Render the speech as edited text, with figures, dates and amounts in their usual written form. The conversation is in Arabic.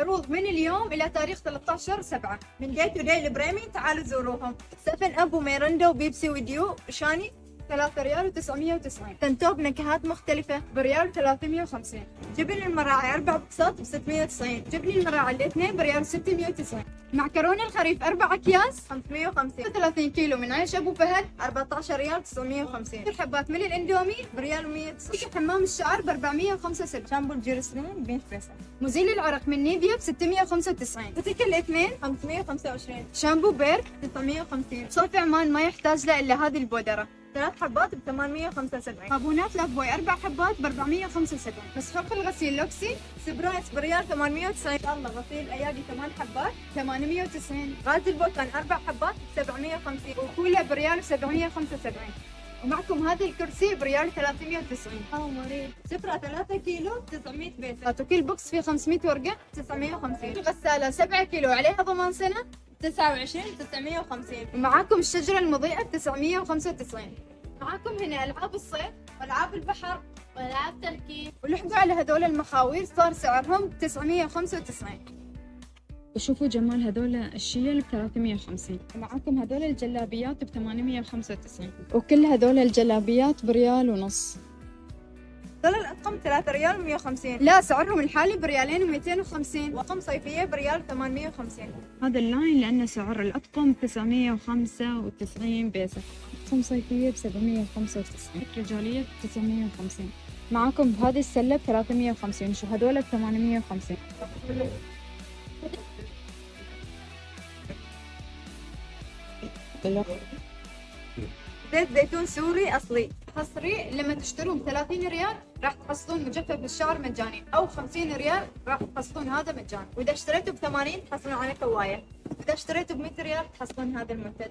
عروض من اليوم إلى تاريخ 13/7 من داي تو داي البريمي، تعالوا زوروهم. 7 أب وميرندا وبيبسي وديو وشاني 3 ريال و990. تنتوب نكهات مختلفة بريال 350. جبن المراعي 4 بوكسات ب690. جبن المراعي الاثنين بريال 690. معكرونة الخريف 4 أكياس 550. 30 كيلو من عيش أبو فهد 14 ريال 950. 10 حبات من الإندومي بريال و190. حمام الشعر ب 475. شامبو الجيرسلين ب100 بيسة. مزيل العرق من نيفيا ب 695. فتك الاثنين 525. شامبو بير 650. صوف عمان ما يحتاج له إلا هذه البودرة. 3 حبات ب875. صابونات لاف بوي 4 حبات ب 475. مسحوق الغسيل لوكسي سبرايس بريال 890. الله غسيل ايادي 8 حبات 890. غاز البوتان 4 حبات ب750. وكولا بريال 775. ومعكم هذا الكرسي بريال 390. مريض. سفرة 3 كيلو 900 بيسة. وكل بوكس فيه 500 ورقة 950. الغسالة 7 كيلو عليها ضمان سنة 29 950. ومعاكم الشجرة المضيئة ب 995. معاكم هنا ألعاب الصيد وألعاب البحر والعاب تركيب. ولحقوا على هذول المخاوير صار سعرهم 995. وشوفوا جمال هذول الشيل ب 350. ومعاكم هذول الجلابيات ب 895. وكل هذول الجلابيات بريال ونص. دول الأطقم 3 ريال 150. لا سعرهم الحالي بريالين و250. وأطقم صيفية بريال 850. هذا اللاين لأن سعر الأطقم 995 بيسة. أطقم صيفية ب 795. رجالية ب 950. معاكم بهذه السلة ب 350. شو هذول ب 850. زيت زيتون سوري أصلي حصري لما تشترون ب 30 ريال راح تحصلون مجفف للشعر مجاني، او 50 ريال راح تحصلون هذا مجاني، وإذا اشتريتوا ب80 تحصلون عليه كواية، وإذا اشتريتوا ب100 ريال تحصلون هذا المنتج.